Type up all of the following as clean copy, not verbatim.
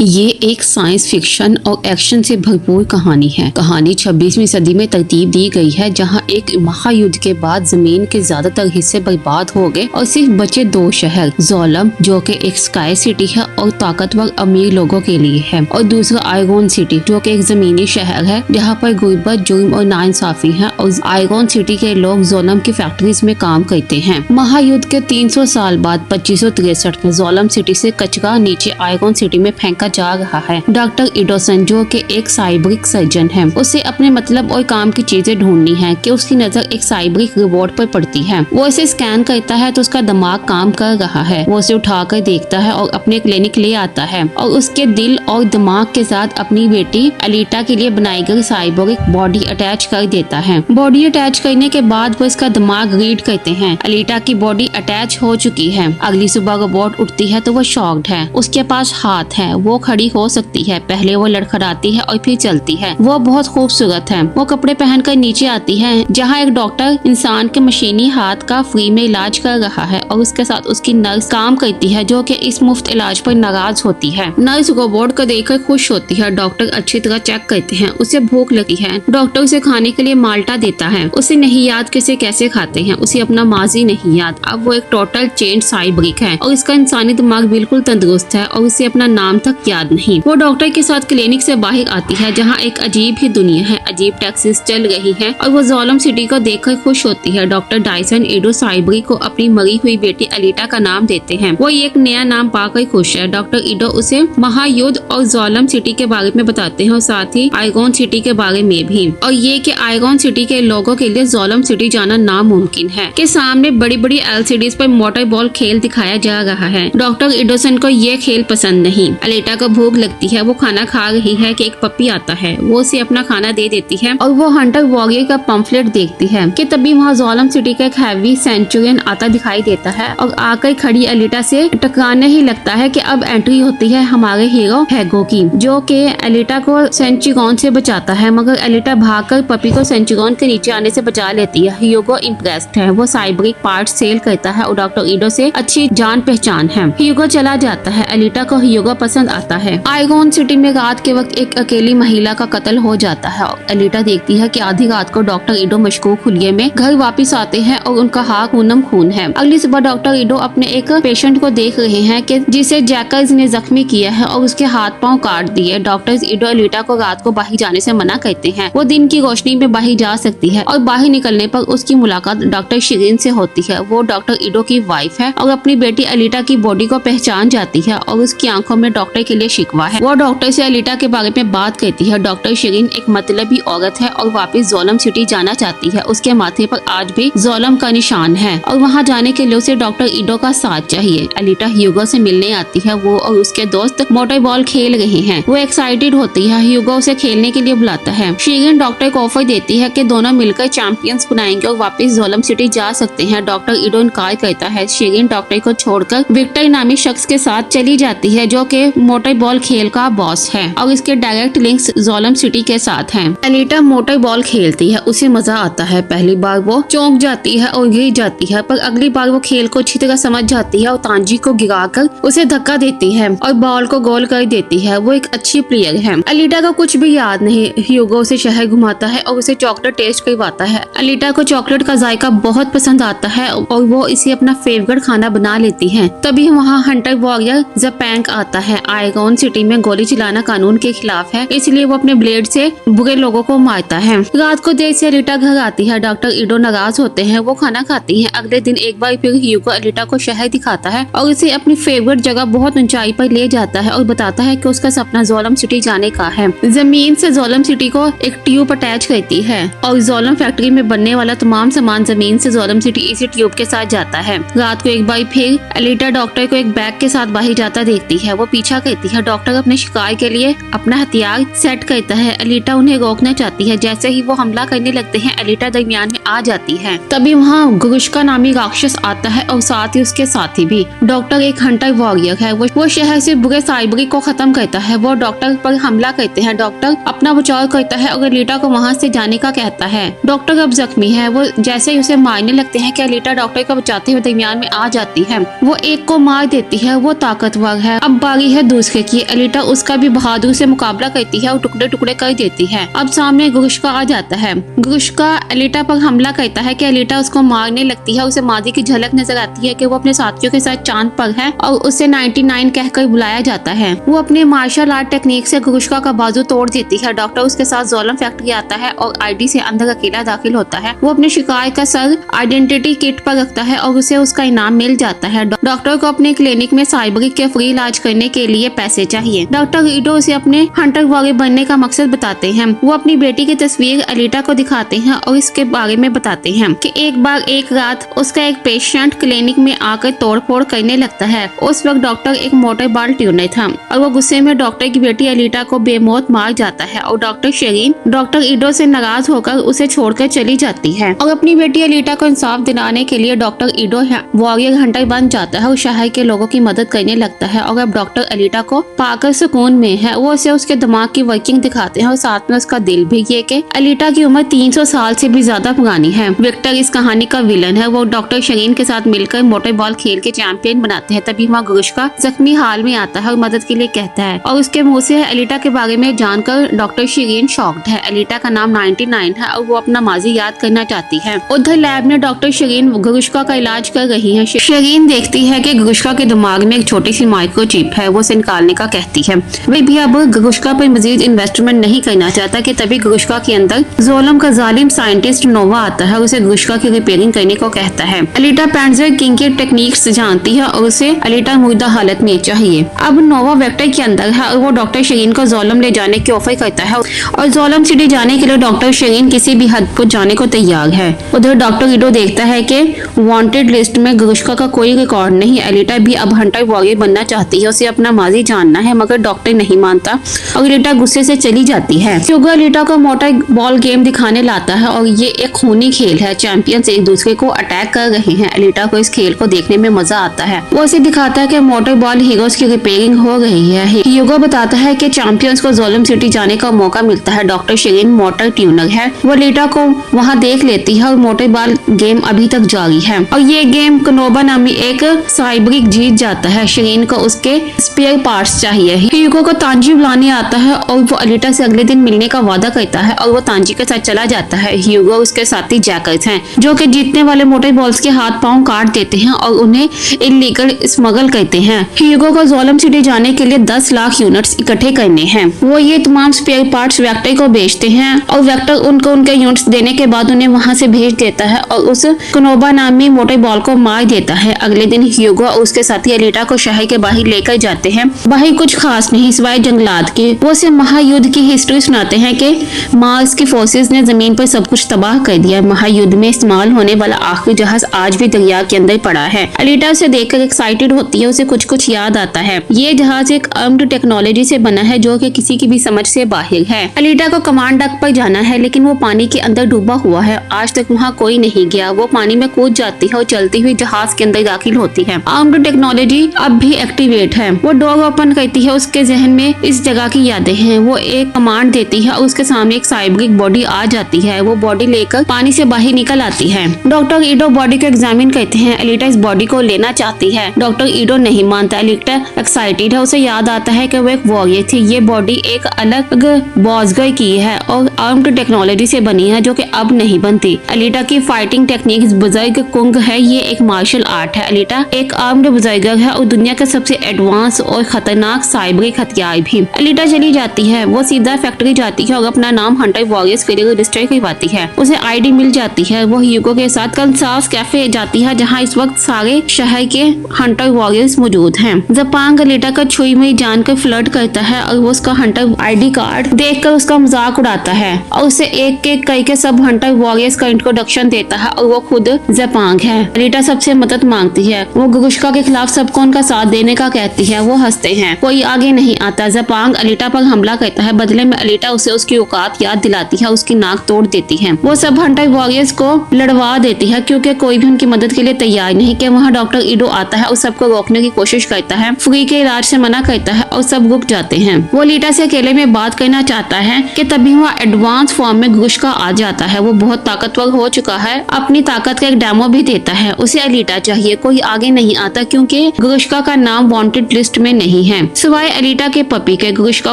ये एक science fiction और एक्शन से भरपूर कहानी है। कहानी 26वीं सदी में तरतीब दी गई है, जहां एक महायुद्ध के बाद जमीन के ज्यादातर हिस्से बर्बाद हो गए और सिर्फ बचे दो शहर, ज़ोलम जो कि एक स्काई सिटी है और ताकतवर अमीर लोगों के लिए है, और दूसरा आयगोन सिटी जो कि एक जमीनी शहर है जहाँ पर गुर्बत, जुर्म और नाइंसाफी है। और आयगोन सिटी के लोग ज़ोलम की फैक्ट्रीज में काम करते हैं। महायुद्ध के 300 साल बाद 2563 में ज़ोलम सिटी से कचरा नीचे आयगोन सिटी में फेंका जा रहा है। डॉक्टर इडोसन जो कि एक साइबरिक सर्जन है, उसे अपने मतलब और काम की चीजें ढूंढनी है कि उसकी नजर एक साइबरिक रोबोट पर पड़ती है। वो इसे स्कैन करता है तो उसका दिमाग काम कर रहा है। वो उसे उठाकर देखता है और अपने क्लिनिक ले आता है और उसके दिल और दिमाग के साथ अपनी बेटी अलीटा के लिए बनाई गई साइबरिक बॉडी अटैच कर देता है। बॉडी अटैच करने के बाद वो इसका दिमाग रीड करते हैं। अलीटा की बॉडी अटैच हो चुकी है। अगली सुबह रोबोट उठती है तो वो शॉक्ड है। उसके पास हाथ है, वो खड़ी हो सकती है। पहले वो लड़खड़ाती है और फिर चलती है। वो बहुत खूबसूरत है। वो कपड़े पहनकर नीचे आती है जहाँ एक डॉक्टर इंसान के मशीनी हाथ का फ्री में इलाज कर रहा है और उसके साथ उसकी नर्स काम करती है जो कि इस मुफ्त इलाज पर नाराज होती है। नर्स रोबोट को देखकर खुश होती है। डॉक्टर अच्छी तरह चेक करते हैं। उसे भूख लगी है। डॉक्टर उसे खाने के लिए माल्टा देता है। उसे नहीं याद किसे कैसे खाते हैं। उसे अपना माजी नहीं याद। अब वो एक टोटल चेंज साइबरिक है और इसका इंसानी दिमाग बिल्कुल तंदुरुस्त है और उसे अपना नाम तक याद नहीं। वो डॉक्टर के साथ क्लिनिक से बाहर आती है जहाँ एक अजीब ही दुनिया है। अजीब टैक्सीज चल रही है और वो ज़ोलम सिटी को देखकर खुश होती है। डॉक्टर डायसन एडो साइबरी को अपनी मरी हुई बेटी अलीटा का नाम देते हैं। वो एक नया नाम पाकर खुश है। डॉक्टर ईडो उसे महायुद्ध और ज़ोलम सिटी के बारे में बताते हैं और साथ ही आयगोन सिटी के बारे में भी, और ये कि आयगोन सिटी के लोगों के लिए ज़ोलम सिटी जाना नामुमकिन है। के सामने बड़ी बड़ी LCDs पर मोटर बॉल खेल दिखाया जा रहा है। डॉक्टर इडोसन को ये खेल पसंद नहीं। अलीटा को भूख लगती है। वो खाना खा रही है कि एक पप्पी आता है। वो उसे अपना खाना दे देती है और वो हंटर वॉरियर का पंफलेट देखती है कि तभी वहाँ ज़ोलम सिटी का एक हैवी सेंचुरियन आता दिखाई देता है और आकर खड़ी अलीटा से टकराने ही लगता है कि अब एंट्री होती है हमारे हीरो हैगो की, जो कि अलीटा को सेंचुरियन से बचाता है, मगर अलीटा भागकर पपी को सेंचुरियन के नीचे आने से बचा लेती है। ह्यूगो इम्प्रेस्ड है। वो साइबरिक पार्ट सेल करता है और डॉक्टर ईडो से अच्छी जान पहचान है। ह्यूगो चला जाता है। अलीटा को ह्यूगो पसंद आता है। आयगोन सिटी में रात के वक्त एक अकेली महिला का कत्ल हो जाता है और अलीटा देखती है कि आधी रात को डॉक्टर ईडो मशकूक हुलिये में घर वापस आते हैं और उनका हाथ खूनम खून है। अगली सुबह डॉक्टर ईडो अपने एक पेशेंट को देख रहे हैं कि जिसे जैकर्स ने जख्मी किया है और उसके हाथ पांव काट दिए। डॉक्टर ईडो अलीटा को रात को बाहर जाने से मना करते हैं। वो दिन की रोशनी में बाहर जा सकती है और बाहर निकलने पर उसकी मुलाकात डॉक्टर शिरीन से होती है। वो डॉक्टर ईडो की वाइफ है और अपनी बेटी अलीटा की बॉडी को पहचान जाती है और उसकी आंखों में डॉक्टर के लिए शिकवा है। वो डॉक्टर से अलीटा के बारे में बात करती है। डॉक्टर शिरीन एक मतलबी औरत है और वापस ज़ोलम सिटी जाना चाहती है। उसके माथे पर आज भी ज़ोलम का निशान है और वहाँ जाने के लिए उसे डॉक्टर ईडो का साथ चाहिए। अलीटा ह्यूगो से मिलने आती है। वो और उसके दोस्त मोटर बॉल खेल रहे हैं। वो एक्साइटेड होती है। ह्यूगो उसे खेलने के लिए बुलाता है। शिरीन डॉक्टर को ऑफर देती है कि दोनों मिलकर चैंपियंस बनाएंगे और वापस ज़ोलम सिटी जा सकते हैं। डॉक्टर ईडो इनकार करता है। शिरीन डॉक्टर को छोड़कर विक्टर नामी शख्स के साथ चली जाती है जो कि मोटर बॉल खेल का बॉस है और इसके डायरेक्ट लिंक्स ज़ोलम सिटी के साथ हैं। अलीटा मोटर बॉल खेलती है। उसे मजा आता है। पहली बार वो चौंक जाती है और गिर जाती है, पर अगली बार वो खेल को अच्छी तरह समझ जाती है और तांजी को गिराकर उसे धक्का देती है और बॉल को गोल कर देती है। वो एक अच्छी प्लेयर है। अलीटा को कुछ भी याद नहीं। ह्यूगो उसे शहर घुमाता है और उसे चॉकलेट टेस्ट करवाता है। अलीटा को चॉकलेट का जायका बहुत पसंद आता है और वो इसे अपना फेवरेट खाना बना लेती है। तभी वहाँ हंटर वॉरियर ज़पैंक आता है। आयगोन सिटी में गोली चलाना कानून के खिलाफ है, इसलिए वो अपने ब्लेड से बुरे लोगों को मारता है। रात को देर से अलीटा घर आती है। डॉक्टर ईडो नाराज होते हैं। वो खाना खाती है। अगले दिन एक बार फिर ह्यूगो अलीटा को शहर दिखाता है और उसे अपनी फेवरेट जगह बहुत ऊंचाई पर ले जाता है और बताता है कि उसका सपना ज़ोलम सिटी जाने का है। जमीन से ज़ोलम सिटी को एक ट्यूब अटैच करती है और ज़ोलम फैक्ट्री में बनने वाला तमाम सामान जमीन से ज़ोलम सिटी इसी ट्यूब के साथ जाता है। रात को एक बार फिर अलीटा डॉक्टर को एक बैग के साथ बाहर जाता देखती है। वो पीछा करती है। डॉक्टर अपने शिकार के लिए अपना हथियार सेट करता है। अलीटा उन्हें रोकना चाहती है। जैसे ही वो हमला करने लगते हैं अलीटा दरमियान में आ जाती है। तभी वहाँ गुरुष्का नामी राक्षस आता है और साथ ही उसके साथी भी। डॉक्टर एक हंटर वॉरियर है। वो शहर से बुरे साइबरी को खत्म करता है। वो डॉक्टर पर हमला करते हैं। डॉक्टर अपना बचाव करता है और अलीटा को वहाँ से जाने का कहता है। डॉक्टर अब जख्मी है। वो जैसे ही उसे मारने लगते हैं कि अलीटा डॉक्टर को बचाते हुए दरमियान में आ जाती है। वो एक को मार देती है। वो ताकतवर है। अब बारी है दूसरे गुरुष्का की। अलीटा उसका भी बहादुर से मुकाबला करती है और टुकड़े टुकड़े कर देती है। अब सामने गुरुष्का आ जाता है। गुरुष्का अलीटा पर हमला करता है कि अलीटा उसको मारने लगती है। उसे मादी की झलक नजर आती है कि वो अपने साथियों के साथ चांद पर है और उसे 99 कहकर बुलाया जाता है। वो अपने मार्शल आर्ट टेक्निक से गुरुष्का का बाजू तोड़ देती है। डॉक्टर उसके साथ जोलम फैक्ट्री आता है और आईडी से अंदर अकेला दाखिल होता है। वो अपने शिकार का सर आइडेंटिटी किट पर रखता है और उसे उसका इनाम मिल जाता है। डॉक्टर को अपने क्लिनिक में साइबरिक के फ्री इलाज करने के लिए पैसे चाहिए। डॉक्टर ईडो उसे अपने हंटर वॉरियर बनने का मकसद बताते हैं। वो अपनी बेटी की तस्वीर अलीटा को दिखाते हैं और इसके बारे में बताते हैं कि एक बार एक रात उसका एक पेशेंट क्लिनिक में आकर तोड़फोड़ करने लगता है। उस वक्त डॉक्टर एक मोटर बाल ट्यूनर था और वो गुस्से में डॉक्टर की बेटी अलीटा को बेमौत मार जाता है और डॉक्टर शेरीन डॉक्टर ईडो से नाराज होकर उसे छोड़कर चली जाती है और अपनी बेटी अलीटा को इंसाफ दिलाने के लिए डॉक्टर ईडो वॉरियर हंटर बन जाता है और शहर के लोगों की मदद करने लगता है। और अब डॉक्टर अलीटा को पाकर सुकून में है। वो उसे उसके दिमाग की वर्किंग दिखाते हैं और साथ में उसका दिल भी। ये कि अलीटा की उम्र 300 साल से भी ज्यादा पुरानी है। विक्टर इस कहानी का विलन है। वो डॉक्टर शेरीन के साथ मिलकर मोटर बॉल खेल के चैंपियन बनाते हैं। तभी वहाँ गुरुष्का जख्मी हाल में आता है और मदद के लिए कहता है और उसके मुंह से अलीटा के बारे में जानकर डॉक्टर शेरीन शॉक्ड है। अलीटा का नाम 99 है और वो अपना माजी याद करना चाहती है। उधर लैब में डॉक्टर शेरीन गुरुष्का का इलाज कर रही है। शेरीन देखती है कि गुरुष्का के दिमाग में एक छोटी सी माइक्रोचिप है। वो उसे निकालने का कहती है। वे भी अब गुरुष्का पर मजीद इन्वेस्टमेंट नहीं करना चाहता कि तभी गुरुष्का के अंदर जोलम का जालिम साइंटिस्ट नोवा आता है और उसे गुरुष्का की रिपेयरिंग करने को कहता है। अलीटा पैंजर किंग के टेक्निक्स जानती है और उसे अलीटा मुर्दा हालत में चाहिए। अब नोवा वेक्टर के अंदर है और वो डॉक्टर शेरीन को जोलम ले जाने की ऑफर करता है और जोलम सिटी जाने के लिए डॉक्टर शेरीन किसी भी हद पर जाने को तैयार है। उधर डॉक्टर ईडो देखता है कि वांटेड लिस्ट में गुरुष्का का कोई रिकॉर्ड नहीं। अलीटा भी अब हंटर वॉरियर बनना चाहती है। उसे अपना माजी जानना है मगर डॉक्टर नहीं मानता और अलीटा गुस्से से चली जाती है। क्योंकि अलीटा को मोटर बॉल गेम दिखाने लाता है और ये एक खूनी खेल है। चैंपियंस एक दूसरे को अटैक कर रहे हैं। अलीटा को इस खेल को देखने में मजा आता है। वो उसे दिखाता है कि मोटर बॉल हीरोज की रिपेयरिंग हो रही है। ह्यूगो बताता है कि चैंपियंस को जोलम सिटी जाने का मौका मिलता है। डॉक्टर शेरीन मोटर ट्यूनर है। वो अलीटा को वहाँ देख लेती है और मोटर बॉल गेम अभी तक जारी है और ये गेम कनोबा नामी एक साइबरिक जीत जाता है। शेरीन को उसके स्पेयर पार्ट्स चाहिए। ह्यूगो को तांजी बुलाने आता है और वो अलीटा से अगले दिन मिलने का वादा करता है और वो तांजी के साथ चला जाता है। ह्यूगो उसके साथी जैकर्स हैं जो कि जीतने वाले मोटर बॉल्स के हाथ पांव काट देते हैं और उन्हें इलीगल स्मगल करते हैं। ह्यूगो को जोलम सिटी जाने के लिए 10 लाख यूनिट्स इकट्ठे करने हैं। वो ये तमाम स्पेयर पार्ट्स वेक्टर को बेचते हैं और वेक्टर उनको उनके यूनिट्स देने के बाद उन्हें वहां से भेज देता है और उस कनोबा नामी मोटर बॉल को मार देता है। अगले दिन ह्यूगो और उसके साथी अलीटा को शहर के बाहर लेकर जाते हैं। बाहर कुछ खास नहीं सिवाय जंगलात के। वो उसे महायुद्ध की हिस्ट्री सुनाते हैं कि मार्स की फोर्सेस ने जमीन पर सब कुछ तबाह कर दिया। महायुद्ध में इस्तेमाल होने वाला आखिरी जहाज आज भी दरिया के अंदर पड़ा है। अलीटा उसे देखकर एक्साइटेड होती है। उसे कुछ कुछ याद आता है। ये जहाज एक आर्म्ड टेक्नोलॉजी से बना है जो कि किसी की भी समझ से बाहर है। अलीटा को कमांड डक पर जाना है लेकिन वो पानी के अंदर डूबा हुआ है। आज तक वहाँ कोई नहीं गया। वो पानी में कूद जाती है और चलती हुई जहाज के अंदर दाखिल होती है। आर्म्ड टेक्नोलॉजी अब भी एक्टिवेट है। वो डोर ओपन करती है। उसके जहन में इस जगह की यादें हैं। वो एक कमांड देती है और उसके सामने एक साइबरिक बॉडी आ जाती है। वो बॉडी लेकर पानी से बाहर निकल आती है। डॉक्टर ईडो बॉडी को एग्जामिन करते हैं। अलीटा इस बॉडी को लेना चाहती है। डॉक्टर ईडो नहीं मानता। अलीटा एक्साइटेड है। उसे याद आता है कि वो एक वॉरियर थी। ये बॉडी एक अलग बॉसगर की है और आर्म्ड टेक्नोलॉजी से बनी है जो कि अब नहीं बनती। अलीटा की फाइटिंग टेक्निक बुजुर्ग कुंग है। ये एक मार्शल आर्ट है। अलीटा एक आर्म्ड बुजुर्गर है और दुनिया का सबसे एडवांस और खतरनाक साइबरिक हथियार भी। अलीटा चली जाती है। वो सीधा फैक्ट्री जाती है और अपना नाम हंटर वॉरियर्स के लिए रजिस्टर करवाती है। उसे आईडी मिल जाती है। वो ह्यूगो के साथ कंसास कैफे जाती है जहाँ इस वक्त सारे शहर के हंटर वॉरियर्स मौजूद हैं। जपांग अलीटा का छुई मुई जानकर फ्लर्ट करता है और वो उसका हंटर आईडी कार्ड देखकर उसका मजाक उड़ाता है और उसे एक एक करके सब हंटर वॉरियर्स का इंट्रोडक्शन देता है और वो खुद जपांग है। अलीटा सबसे मदद मांगती है। वो गुरुष्का के खिलाफ सबको उनका साथ देने का कहती है। वो हंसते हैं। कोई आगे नहीं आता। जपांग अलीटा पर हमला करता है। बदले में अलीटा उसे उसकी औकात याद दिलाती है। उसकी नाक तोड़ देती है। वो सब हंटर वॉरियर्स को लड़वा देती है क्योंकि कोई भी उनकी मदद के लिए तैयार नहीं। कि वहाँ डॉक्टर ईडो आता है और सबको रोकने की कोशिश करता है। फ्री के इलाज से मना करता है और सब रुक जाते हैं। वो अलीटा से अकेले में बात करना चाहता है कि तभी वहाँ एडवांस फॉर्म में गुरुष्का आ जाता है। वो बहुत ताकतवर हो चुका है। अपनी ताकत का एक डेमो भी देता है। उसे अलीटा चाहिए। कोई आगे नहीं आता क्योंकि गुरुष्का का नाम वांटेड लिस्ट में नहीं नहीं है सिवाय अलीटा के पपी के। ग्रुष्का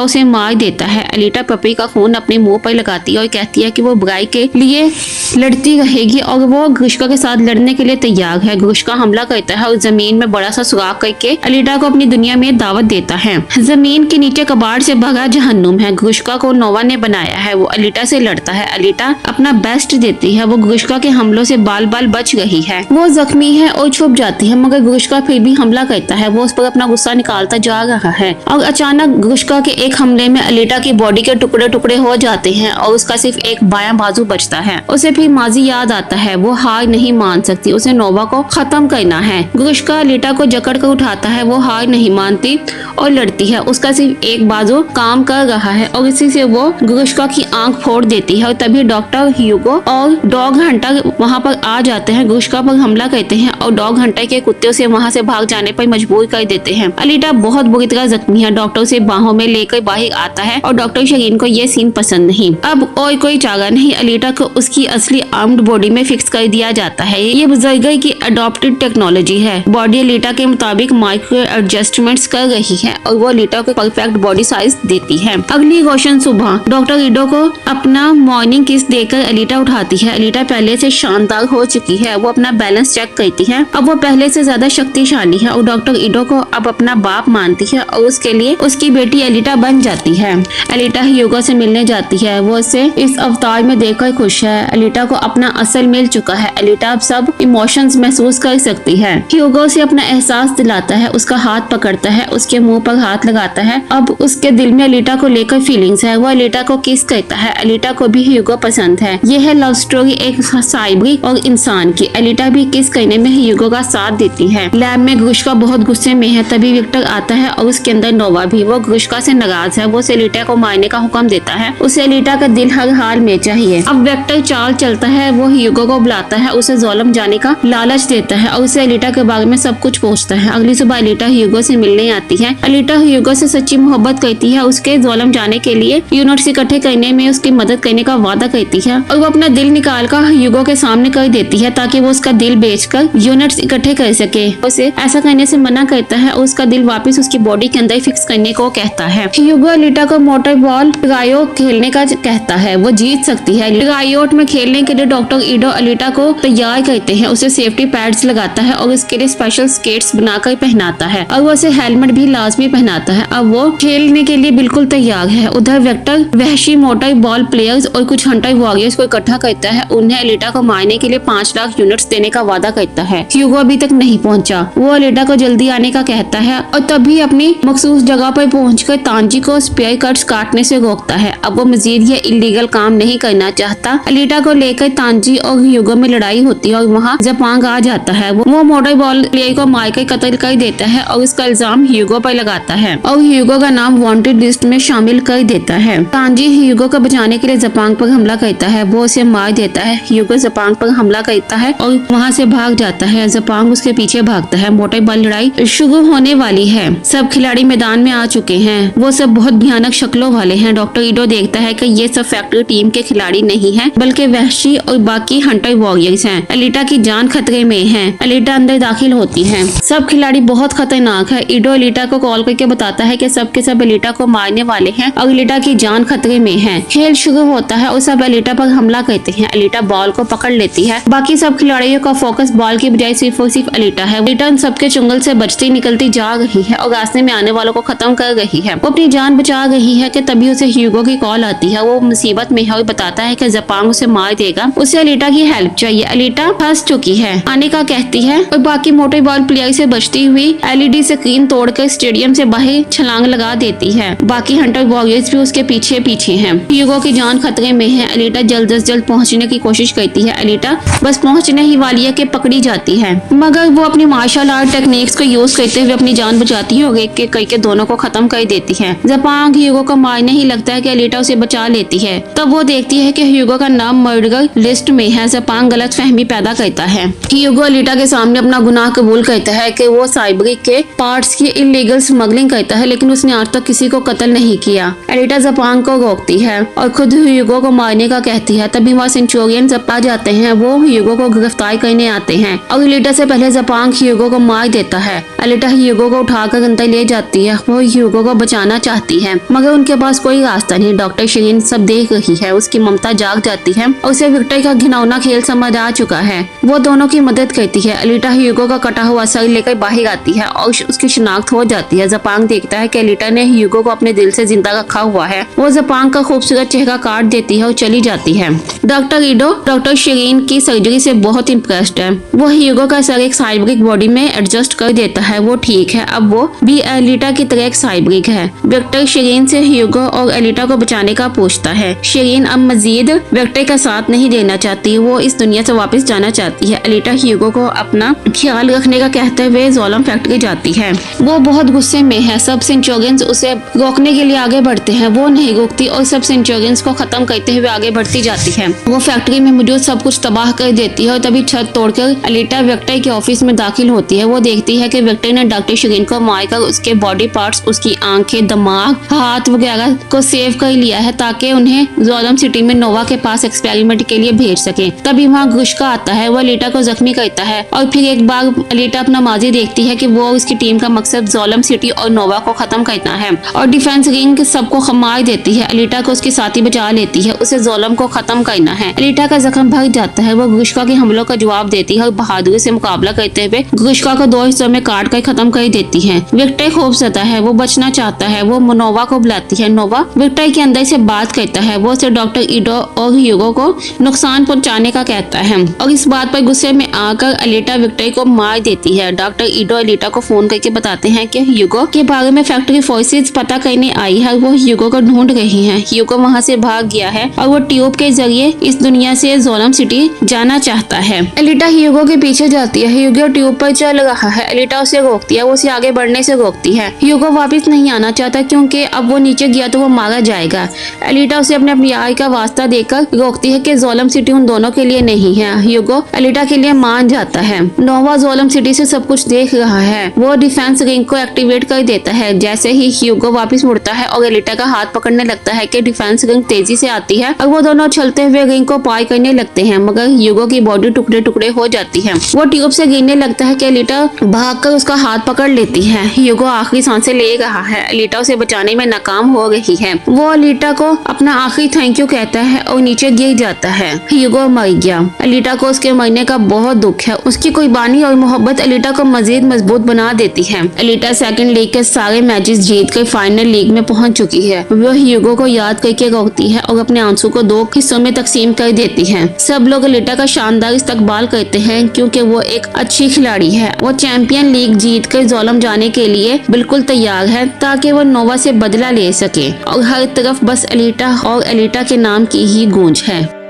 उसे मार देता है। अलीटा पपी का खून अपने मुंह पर लगाती है और कहती है कि वो बुराई के लिए लड़ती रहेगी और वो ग्रुष्का के साथ लड़ने के लिए तैयार है। ग्रुष्का हमला करता है और जमीन में बड़ा सा सुराख करके अलीटा को अपनी दुनिया में दावत देता है। जमीन के नीचे कबाड़ से भरा जहन्नुम है। ग्रुष्का को नोवा ने बनाया है। वो अलीटा से लड़ता है। अलीटा अपना बेस्ट देती है। वो ग्रुष्का के हमलों से बाल बाल बच रही है। वो जख्मी है और छुप जाती है, मगर ग्रुष्का फिर भी हमला करता है। वो उस पर अपना गुस्सा निकालता जा रहा है और अचानक ग्रुष्का के एक हमले में अलीटा की बॉडी के टुकड़े टुकड़े हो जाते हैं और उसका सिर्फ एक बायां बाजू बचता है। उसे फिर माजी याद आता है। वो हार नहीं मान सकती। उसे नोवा को खत्म करना है। ग्रुष्का अलीटा को जकड़ कर उठाता है। वो हार नहीं मानती और लड़ती है। उसका सिर्फ एक बाजू काम कर रहा है और इसी से वो ग्रुष्का की आंख फोड़ देती है और तभी डॉक्टर ह्यूगो और डॉग हंटर वहाँ पर आ जाते हैं। ग्रुष्का पर हमला करते हैं और डॉग हंटर के कुत्ते से वहाँ से भाग जाने पर मजबूर कर देते हैं। अलीटा बहुत बुरी तरह जख्मी है। डॉक्टर उसे बाहों में लेकर बाहर आता है और डॉक्टर शरीन को ये सीन पसंद नहीं। अब और कोई चारा नहीं। अलीटा को उसकी असली आर्म्ड बॉडी में फिक्स कर दिया जाता है। ये बुजुर्ग की अडॉप्टेड टेक्नोलॉजी है। बॉडी अलीटा के मुताबिक माइक्रो एडजस्टमेंट्स कर रही है और वो अलीटा को परफेक्ट बॉडी साइज देती है। अगली रोशन सुबह डॉक्टर ईडो को अपना मॉर्निंग किस देकर अलीटा उठाती है। अलीटा पहले से शानदार हो चुकी है। वो अपना बैलेंस चेक करती है। अब वो पहले से ज्यादा शक्तिशाली है और डॉक्टर ईडो को अब अपना बाप मानती है और उसके लिए उसकी बेटी अलीटा बन जाती है। अलीटा ह्यूगो से मिलने जाती है। वो उसे इस अवतार में देखकर खुश है। अलीटा को अपना असल मिल चुका है। अलीटा अब सब इमोशंस महसूस कर सकती है। ह्यूगो से अपना एहसास दिलाता है। उसका हाथ पकड़ता है। उसके मुंह पर हाथ लगाता है। अब उसके दिल में अलीटा को लेकर फीलिंग्स है। वो अलीटा को किस करता है। अलीटा को भी ह्यूगो पसंद है। ये है लव स्टोरी एक साइबरी और इंसान की। अलीटा भी किस करने में ह्यूगो का साथ देती है। लैब में ग्रुष्का बहुत गुस्से में है। तभी विक्टर आता है और उसके अंदर नोवा भी। वो ग्रुष्का से नाराज है। वो उसे अलीटा को मारने का हुक्म देता है। उसे अलीटा का दिल हर हाल में चाहिए। अब विक्टर चाल चलता है। वो ह्यूगो को बुलाता है। उसे जोलम जाने का लालच देता है और उसे अलीटा के बारे में सब कुछ पूछता है। अगली सुबह अलीटा ह्यूगो से मिलने आती है। अलीटा ह्यूगो से सच्ची मोहब्बत करती है। उसके जोलम जाने के लिए यूनिट्स इकट्ठे करने में उसकी मदद करने का वादा करती है और वो अपना दिल निकाल कर ह्यूगो के सामने कर देती है ताकि वो उसका दिल बेचकर यूनिट्स इकट्ठे कर सके। उसे ऐसा करने से मना करता है और उसका दिल वापस उसकी बॉडी के अंदर फिक्स करने को कहता है। ह्यूगो अलीटा को मोटर बॉल रायो खेलने का कहता है। वो जीत सकती है। रायोट में खेलने के लिए डॉक्टर ईडो अलीटा को तैयार करते हैं। उसे सेफ्टी पैड्स लगाता है और उसके लिए स्पेशल स्केट्स बनाकर पहनाता है और वो उसे हेलमेट भी लाजमी पहनाता है। अब वो खेलने के लिए बिल्कुल तैयार है। उधर वेक्टर वहशी मोटर बॉल प्लेयर्स और कुछ हंटर वॉरियर्स को इकट्ठा करता है। उन्हें अलीटा को मारने के लिए 5 लाख यूनिट्स देने का वादा करता है। ह्यूगो अभी तक नहीं पहुंचा। वो अलीटा को जल्दी आने का कहता है और तभी अपनी मखसूस जगह पर पहुंचकर तांजी को स्पेयर कट्स काटने से रोकता है। अब वो मजीद ये इलीगल काम नहीं करना चाहता। अलीटा को लेकर तांजी और ह्यूगो में लड़ाई होती है और वहाँ जपांग आ जाता है। वो मोटर बॉल प्लेयर को मारकर कत्ल कर देता है और उसका इल्जाम ह्यूगो पर लगाता है और ह्यूगो का नाम वांटेड लिस्ट में शामिल कर देता है। तांजी ह्यूगो को बचाने के लिए जपांग पर हमला करता है। वो उसे मार देता है। ह्यूगो जपांग पर हमला करता है और वहाँ से भाग जाता है। जपांग उसके पीछे भागता है। मोटर बॉल लड़ाई शुरू होने वाली है। सब खिलाड़ी मैदान में आ चुके हैं। वो सब बहुत भयानक शक्लों वाले हैं। डॉक्टर ईडो देखता है कि ये सब फैक्ट्री टीम के खिलाड़ी नहीं हैं, बल्कि वहशी और बाकी हंटर वॉरियर्स हैं। अलीटा की जान खतरे में है। अलीटा अंदर दाखिल होती है। सब खिलाड़ी बहुत खतरनाक है। ईडो अलीटा को कॉल करके बताता है कि सब के सब अलीटा को मारने वाले हैं और अलीटा की जान खतरे में है। खेल शुरू होता है और सब अलीटा पर हमला करते हैं। अलीटा बॉल को पकड़ लेती है। बाकी सब खिलाड़ियों का फोकस बॉल की बजाय सिर्फ और सिर्फ अलीटा है। अलीटा उन सबके चुंगल से बचती निकलती जा रही है और रास्ते में आने वालों को खत्म कर रही है। वो अपनी जान बचा रही है कि तभी उसे ह्यूगो की कॉल आती है। वो मुसीबत में है और बताता है कि जपांग उसे मार देगा। उसे अलीटा की हेल्प चाहिए। अलीटा फंस चुकी है, आने का कहती है और बाकी मोटर बॉल प्लेयर से बचती हुई एलईडी स्क्रीन तोड़कर स्टेडियम से बाहर छलांग लगा देती है। बाकी हंटर वॉरियर्स भी उसके पीछे पीछे हैं। ह्यूगो की जान खतरे में है। अलीटा जल्द से जल्द पहुंचने की कोशिश करती है। अलीटा बस पहुंचने ही वाली है कि पकड़ी जाती है, मगर वो अपनी मार्शल आर्ट टेक्निक्स को यूज करते हुए अपनी जान बचाती है और एक एक करके दोनों को खत्म कर देती है। जपांग ह्यूगो को मारने ही लगता है कि अलीटा उसे बचा लेती है। तब वो देखती है कि ह्यूगो का नाम मर्डर लिस्ट में है। जपांग गलत फहमी पैदा करता है। ह्यूगो अलीटा के सामने अपना गुनाह कबूल करता है कि वो साइबरी के पार्ट्स की इलीगल स्मगलिंग करता है, लेकिन उसने आज तक किसी को कत्ल नहीं किया। अलीटा जपांग को रोकती है और खुद ह्यूगो को मारने का कहती है। तभी वहाँ सेंचुरियन आ जाते हैं। वो ह्यूगो को गिरफ्तार करने आते हैं और अलीटा से पहले जपांग ह्यूगो को मार देता है। अलीटा ह्यूगो को उठाकर अंदर ले जाती है। वो ह्यूगो को बचाना चाहती है मगर उनके पास कोई रास्ता नहीं। डॉक्टर शिरीन सब देख रही है। उसकी ममता जाग जाती है और उसे विक्टर का घिनौना खेल समझ आ चुका है। वो दोनों की मदद करती है। अलीटा ह्यूगो का कटा हुआ सर लेकर बाहर आती है और उसकी शिनाख्त हो जाती है। जपांग देखता है कि अलीटा ने ह्यूगो को अपने दिल से जिंदा रखा हुआ है। वो जपांग का खूबसूरत चेहरा काट देती है और चली जाती है। डॉक्टर ईडो डॉक्टर शिरीन की सर्जरी से बहुत इम्प्रेस्ड है। वो ह्यूगो का सर एक साइबरिक बॉडी में एडजस्ट कर देता है। वो ठीक है, अब वो भी अलीटा की तरह एक साइबरिक है। विक्टर शिरीन से ह्यूगो और अलीटा को बचाने का पूछता है। शिरीन अब मजीद विक्टर का साथ नहीं देना चाहती। वो इस दुनिया से वापस जाना चाहती है। अलीटा ह्यूगो को अपना ख्याल रखने का कहते हुए जोलम फैक्ट्री जाती है। वो बहुत गुस्से में है। सब सेंचुरियंस उसे रोकने के लिए आगे बढ़ते हैं। वो नहीं रोकती और सब सेंचुरियंस को खत्म करते हुए आगे बढ़ती जाती है। वो फैक्ट्री में मौजूद सब कुछ तबाह कर देती है और तभी छत तोड़कर अलीटा विक्टर के ऑफिस में दाखिल होती है। वो देखती है कि विक्टर ने डॉक्टर शिरीन को मारकर उसके बॉडी पार्ट्स, उसकी आंखें, दिमाग, हाथ वगैरह को सेव कर लिया है ताकि उन्हें जोलम सिटी में नोवा के पास एक्सपेरिमेंट के लिए भेज सके। तभी वहाँ गुश्का आता है। वो अलीटा को जख्मी करता है और फिर एक बार अलीटा अपना माजी देखती है कि वो उसकी टीम का मकसद जोलम सिटी और नोवा को खत्म करना है और डिफेंस रिंग सबको मार देती है। अलीटा को उसकी साथी बचा लेती है। उसे जोलम को खत्म करना है। अलीटा का जख्म भर जाता है। वो गुश्का के हमलों का जवाब देती है और बहादुरी से मुकाबला करते हुए गुश्का को 2 हिस्सों में काट कर खत्म कर देती है। विक्टर खौफजदा है। वो बचना चाहता है। वो नोवा को बुलाती है। नोवा विक्टर के अंदर से बात करता है। वो उसे डॉक्टर ईडो और ह्यूगो को नुकसान पहुंचाने का कहता है और इस बात पर गुस्से में आकर अलीटा विक्टर को मार देती है। डॉक्टर ईडो अलीटा को फोन करके बताते हैं कि ह्यूगो के बारे में फैक्ट्री फोर्सेस पता करने आई है। वो ह्यूगो को ढूंढ रही हैं। ह्यूगो वहाँ से भाग गया है और वो ट्यूब के जरिए इस दुनिया से जोलम सिटी जाना चाहता है। अलीटा ह्यूगो के पीछे जाती है। ह्यूगो ट्यूब पर चल रहा है। अलीटा उसे रोकती है। वो उसे आगे बढ़ने से रोकती है। ह्यूगो वापस नहीं आना चाहता क्योंकि अब वो नीचे गया तो वो मारा जाएगा। अलीटा उसे अपने प्यार का वास्ता देकर रोकती है कि जोलम सिटी उन दोनों के लिए नहीं है। ह्यूगो अलीटा के लिए मान जाता है। नोवा जोलम सिटी से सब कुछ देख रहा है। वो डिफेंस रिंग को एक्टिवेट कर देता है। जैसे ही ह्यूगो वापस मुड़ता है और अलीटा का हाथ पकड़ने लगता है कि डिफेंस रिंग तेजी से आती है और वो दोनों चलते हुए रिंग को पार करने लगते हैं मगर ह्यूगो की बॉडी टुकड़े टुकड़े हो जाती है। वो ट्यूब से गिरने लगता है कि अलीटा भागकर उसका हाथ पकड़ लेती है। ह्यूगो आखिरी सांसें ले रहा है। अलीटा उसे बचाने में नाकाम हो रही है। वो अलीटा को अपना आखिरी थैंक यू कहता है और नीचे गिर जाता है। ह्यूगो मर गया। अलीटा को उसके मरने का बहुत दुख है। उसकी कुर्बानी और मोहब्बत अलीटा को मजीद मजबूत बना देती है। अलीटा सेकंड लीग के सारे मैचेस जीतकर फाइनल लीग में पहुंच चुकी है। वो ह्यूगो को याद करके रोती है और अपने आंसू को 2 हिस्सों में तकसीम कर देती है। सब लोग अलीटा का शानदार इस्तकबाल करते हैं क्योंकि वो एक अच्छी खिलाड़ी है। वो चैंपियन लीग जीतकर जोलम जाने के लिए बिल्कुल तैयार है ताकि वो नोवा से बदला ले सके और हर तरफ बस अलीटा और अलीटा के नाम की ही गूंज है।